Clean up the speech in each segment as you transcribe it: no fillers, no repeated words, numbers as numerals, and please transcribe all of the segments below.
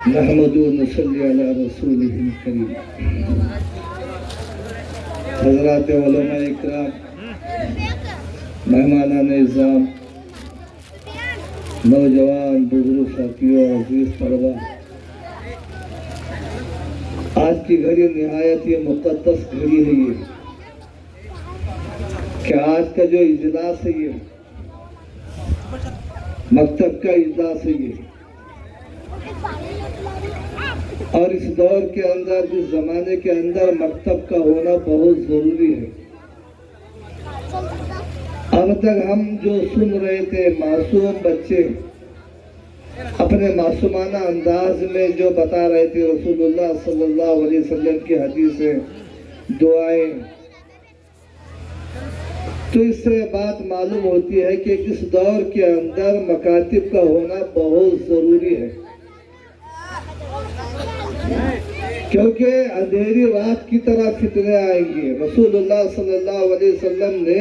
نحمد و نصلی علی رسولہ الکریم۔ حضرات علماء اکرام، مہمانان اعزام، نوجوان بزرگ ساتھیوں، عزیز طلباء، آج کی گھڑی نہایت یہ مقدس گھڑی ہے یہ کہ آج کا جو اجلاس ہے یہ مکتب کا اجلاس ہے یہ، اور اس دور کے اندر، اس زمانے کے اندر مکتب کا ہونا بہت ضروری ہے۔ اب تک ہم جو سن رہے تھے، معصوم بچے اپنے معصومانہ انداز میں جو بتا رہے تھے، رسول اللہ صلی اللہ علیہ وسلم کی حدیثیں، دعائیں، تو اس سے بات معلوم ہوتی ہے کہ اس دور کے اندر مکاتب کا ہونا بہت ضروری ہے، کیونکہ اندھیری رات کی طرح فتنے آئیں گے۔ رسول اللہ صلی اللہ علیہ وسلم نے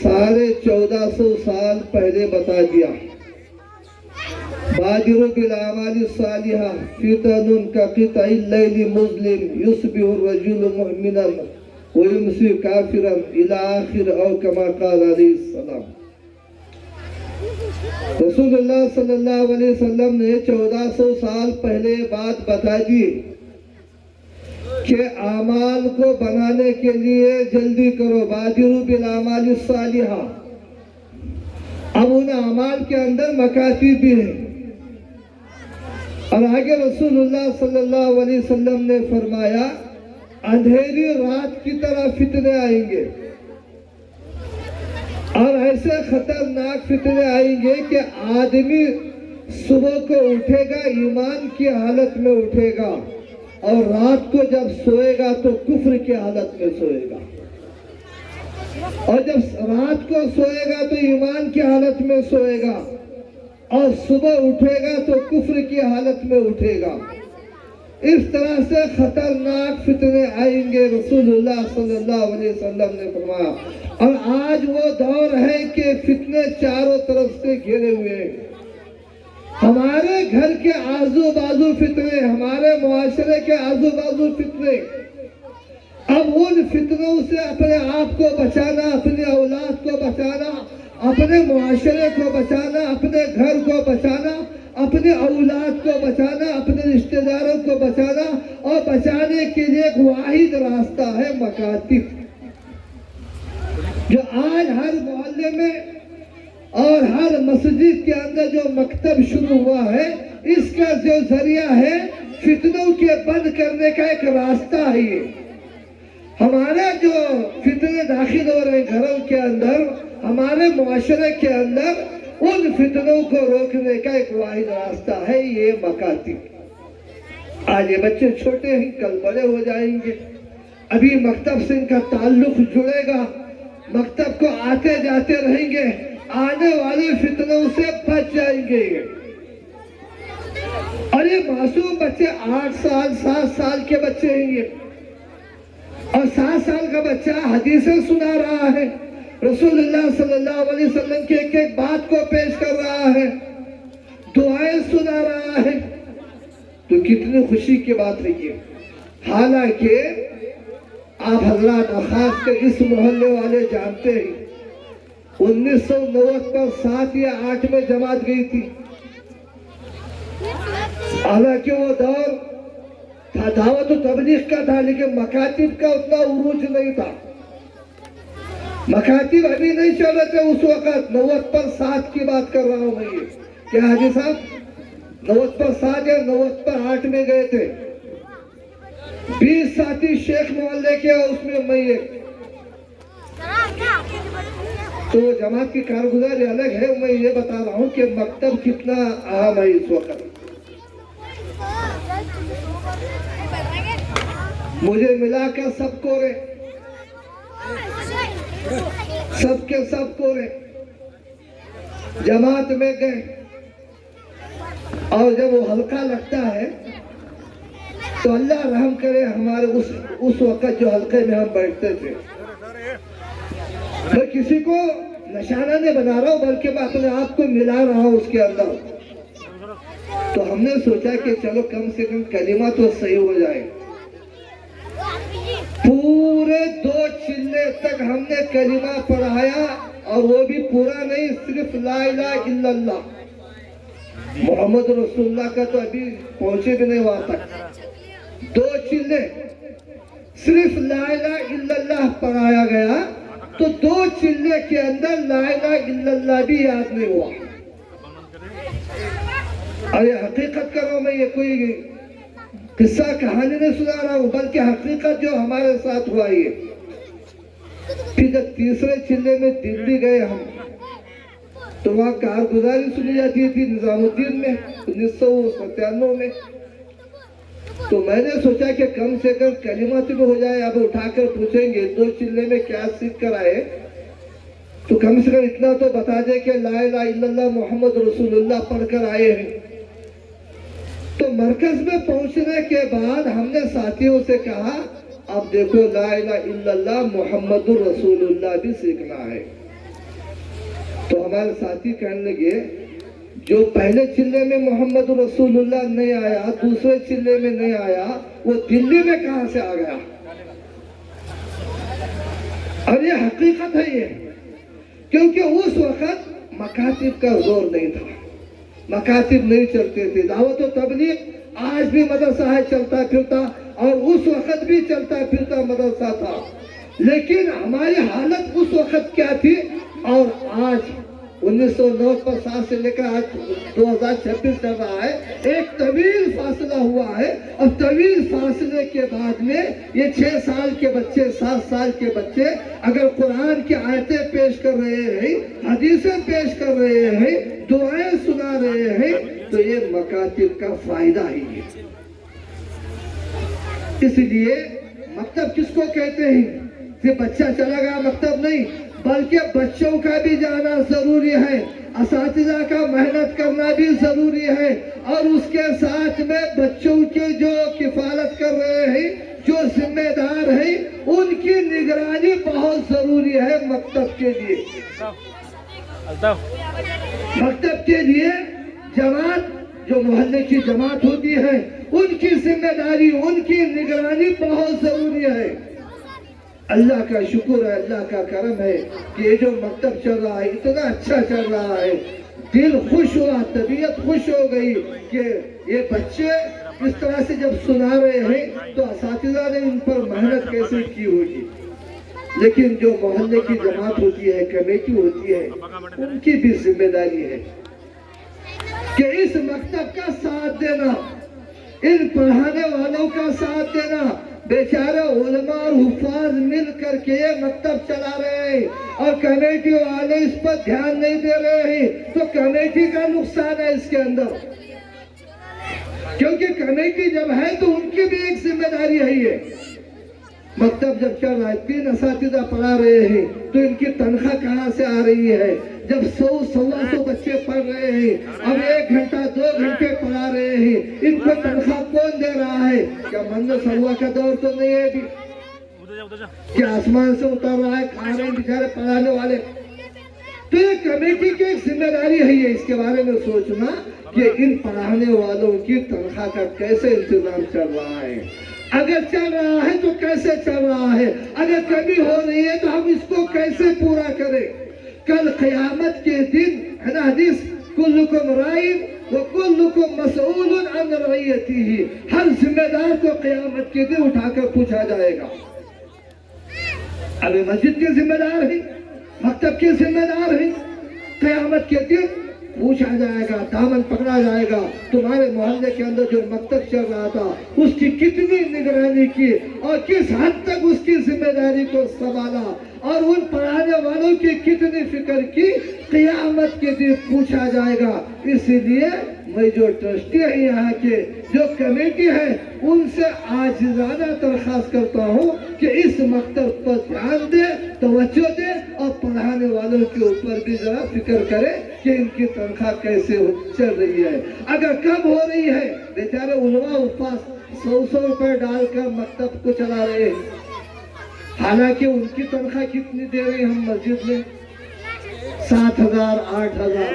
1450 سال پہلے بتا دیا، بادروا بالاعمال الصالحہ فتن کقطع اللیل مظلم یصبح الرجل مؤمنا ویمسی کافرا الی آخر او کما قال علیہ السلام۔ رسول اللہ صلی اللہ علیہ وسلم نے 1400 سال پہلے بات بتا دی کہ اعمال کو بنانے کے لیے جلدی کرو، بادروا بالاعمال الصالحہ۔ اب ان اعمال کے اندر مکاتب بھی ہیں، اور آگے رسول اللہ صلی اللہ علیہ وسلم نے فرمایا اندھیری رات کی طرح فتنے آئیں گے، اور ایسے خطرناک فتنے آئیں گے کہ آدمی صبح کو اٹھے گا ایمان کی حالت میں اٹھے گا، اور رات کو جب سوئے گا تو کفر کی حالت میں سوئے گا، اور جب رات کو سوئے گا تو ایمان کی حالت میں سوئے گا، اور صبح اٹھے گا تو کفر کی حالت میں اٹھے گا۔ اس طرح سے خطرناک فتنے آئیں گے، رسول اللہ صلی اللہ علیہ وسلم نے فرمایا۔ اور آج وہ دور ہے کہ فتنے چاروں طرف سے گھیرے ہوئے ہیں، ہمارے گھر کے آزو بازو فتنے، ہمارے معاشرے کے آزو بازو فتنے۔ اب ان فتنوں سے اپنے آپ کو بچانا، اپنی اولاد کو بچانا، اپنے معاشرے کو بچانا، اپنے گھر کو بچانا، اپنے اولاد کو بچانا، اپنے رشتہ داروں کو بچانا، اور بچانے کے لیے ایک واحد راستہ ہے مکاتب، جو آج ہر محلے میں اور ہر مسجد کے اندر جو مکتب شروع ہوا ہے، اس کا جو ذریعہ ہے فتنوں کے بند کرنے کا ایک راستہ ہے یہ۔ ہمارے جو فتنے داخل ہو رہے ہیں گھروں کے اندر، ہمارے معاشرے کے اندر، ان فتنوں کو روکنے کا ایک واحد راستہ ہے یہ مکاتب۔ آج یہ بچے چھوٹے ہیں، کل بڑے ہو جائیں گے، ابھی مکتب سے ان کا تعلق جڑے گا، مکتب کو آتے جاتے رہیں گے، آنے والے فتنوں سے بچ جائیں گے۔ اور یہ معصوم بچے 8 سال 7 سال کے بچے ہیں یہ، اور 7 سال کا بچہ حدیثیں سنا رہا ہے، رسول اللہ صلی اللہ علیہ وسلم کی ایک ایک بات کو پیش کر رہا ہے، دعائیں سنا رہا ہے، تو کتنی خوشی کی بات ہے یہ۔ حالانکہ آپ حضرات خاص کر اس محلے والے جانتے ہیں 1990 پر 7 یا 8 میں جماعت گئی تھی، حالانکہ وہ دور تھا دعوت و تبلیغ کا تھا، لیکن مکاتب کا اتنا عروج نہیں تھا، مکاتب ابھی نہیں چل رہے تھے اس وقت۔ 90 پر 7 کی بات کر رہا ہوں میں یہ، کیا حاجی صاحب 90 پر 7 یا 90 پر 8 میں گئے تھے؟ 20 ساتھی شیخ محلے کے، اس میں میں ایک، تو جماعت کی کارگزاری الگ ہے۔ میں یہ بتا رہا ہوں کہ مکتب کتنا اہم ہے اس وقت۔ مجھے ملا کر سب کورے، سب کے سب کورے جماعت میں گئے، اور جب وہ حلقہ لگتا ہے تو اللہ رحم کرے ہمارے اس وقت جو حلقے میں ہم بیٹھتے تھے، میں کسی کو نشانہ نہیں بنا رہا ہوں، بلکہ میں اپنے آپ کو ملا رہا ہوں اس کے اندر۔ تو ہم نے سوچا کہ چلو کم سے کم کلمہ تو صحیح ہو جائے. پورے 2 چلے تک ہم نے کلمہ پڑھایا اور وہ بھی پورا نہیں, صرف لا الہ الا اللہ محمد رسول اللہ کا تو ابھی پہنچے بھی نہیں ہوا تک. 2 چلے صرف لا الہ الا اللہ پڑھایا گیا تو 2 چلے کے اندر لا الہ الا اللہ بھی یاد نہیں ہوا. ارے حقیقت کرو, میں یہ کوئی قصہ کہانی نہیں سنا رہا ہوں, بلکہ حقیقت جو ہمارے ساتھ ہوا ہے. پھر جب تیسرے چلے میں دلی گئے ہم تو وہاں کارگزاری سنی جاتی تھی نظام الدین میں 1997 میں. تو میں نے سوچا کہ کم سے کم کلمہ تو ہو جائے. اب اٹھا کر پوچھیں گے 2 چلے میں کیا سیکھ کر آئے, تو کم سے کم اتنا تو بتا دے کہ لا الہ الا اللہ محمد رسول اللہ پڑھ کر آئے ہیں. تو مرکز میں پہنچنے کے بعد ہم نے ساتھیوں سے کہا اب دیکھو لا الہ الا اللہ محمد رسول اللہ بھی سیکھنا ہے. تو ہمارے ساتھی کہنے لگے جو پہلے چلے میں محمد رسول اللہ نہیں آیا, دوسرے چلے میں نہیں آیا, وہ دلی میں کہاں سے آ گیا؟ اور یہ حقیقت ہے یہ, کیونکہ اس وقت مکاتب کا زور نہیں تھا, مکاتب نہیں چلتے تھے. دعوت و تبلیغ آج بھی مدرسہ ہے چلتا پھرتا, اور اس وقت بھی چلتا پھرتا مدرسہ تھا. لیکن ہماری حالت اس وقت کیا تھی اور آج 1909 سے لے کر آج 2026 چل رہا ہے, ایک طویل فاصلہ ہوا ہے. اور طویل فاصلے کے بعد میں یہ 6 سال کے بچے 7 سال کے بچے اگر قرآن کی آیتیں پیش کر رہے ہیں, حدیثیں پیش کر رہے ہیں, دعائیں سنا رہے ہیں, تو یہ مکاتب کا فائدہ ہی ہے. اس لیے مکتب کس کو کہتے ہیں؟ کہ بچہ چلا گیا مکتب نہیں, بلکہ بچوں کا بھی جانا ضروری ہے, اساتذہ کا محنت کرنا بھی ضروری ہے, اور اس کے ساتھ میں بچوں کے جو کفالت کر رہے ہیں, جو ذمہ دار ہیں, ان کی نگرانی بہت ضروری ہے مکتب کے لیے. مکتب کے لیے جماعت, جو محلے کی جماعت ہوتی ہے, ان کی ذمہ داری, ان کی نگرانی بہت ضروری ہے. اللہ کا شکر ہے, اللہ کا کرم ہے کہ یہ جو مکتب چل رہا ہے اتنا اچھا چل رہا ہے. دل خوش ہوا, طبیعت خوش ہو گئی کہ یہ بچے اس طرح سے جب سنا رہے ہیں تو اساتذہ نے ان پر محنت کیسے کی ہوگی. لیکن جو محلے کی جماعت ہوتی ہے, کمیٹی ہوتی ہے, ان کی بھی ذمہ داری ہے کہ اس مکتب کا ساتھ دینا, ان پڑھانے والوں کا ساتھ دینا. بیچارے علماء اور حفاظ مل کر کے یہ مکتب چلا رہے ہیں اور کمیٹی والے اس پر دھیان نہیں دے رہے ہیں, تو کمیٹی کا نقصان ہے اس کے اندر. کیونکہ کمیٹی جب ہے تو ان کی بھی ایک ذمہ داری ہے. یہ مکتب جب چل رہا ہے, 3 اساتذہ پڑھا رہے ہیں, تو ان کی تنخواہ کہاں سے آ رہی ہے؟ جب 100-125 بچے پڑھ رہے ہیں, اب 1 گھنٹہ 2 گھنٹے پڑھا رہے ہیں, ان کو تنخواہ کون دے رہا ہے؟ کیا منو سلوا کا دور تو نہیں ہے ابھی کہ آسمان سے اتر رہا ہے, کھا رہے ہیں بیچارے پڑھانے والے؟ تو یہ کمیٹی کی ایک ذمہ داری ہے یہ اس کے بارے میں سوچنا کہ ان پڑھانے والوں کی تنخواہ کا کیسے انتظام چل رہا ہے. اگر چل رہا ہے تو کیسے چل رہا ہے, اگر کمی ہو رہی ہے تو ہم اس کو کیسے پورا کریں. کل قیامت کے دن ہے نا حدیث, کلکم رائن وکلکم مسئول عن رعیتہ, ہر ذمہ دار کو قیامت کے دن اٹھا کر پوچھا جائے گا. اب مسجد کے ذمہ دار ہیں, مکتب کے ذمہ دار ہیں, قیامت کے دن پوچھا جائے گا, دامن پکڑا جائے گا. تمہارے محلے کے اندر جو مکتب چل رہا تھا اس کی کتنی نگرانی کی اور کس حد تک اس کی ذمہ داری کو سنبھالا, اور ان پڑھانے والوں کی کتنی فکر کی, قیامت کے دن پوچھا جائے گا. اس لیے میں جو ٹرسٹی ہے یہاں کے, جو کمیٹی ہے, ان سے عاجزانہ درخواست کرتا ہوں کہ اس مکتب پر دھیان دے, توجہ دے, اور پڑھانے والوں کے اوپر بھی ذرا فکر کرے کہ ان کی تنخواہ کیسے چل رہی ہے. اگر کم ہو رہی ہے, بیچارے علماء حفاظ 100 روپے ڈال کر مکتب کو چلا رہے ہیں, حالانکہ ان کی تنخواہ کتنی دے رہے ہیں ہم مسجد میں؟ 7,000 8,000.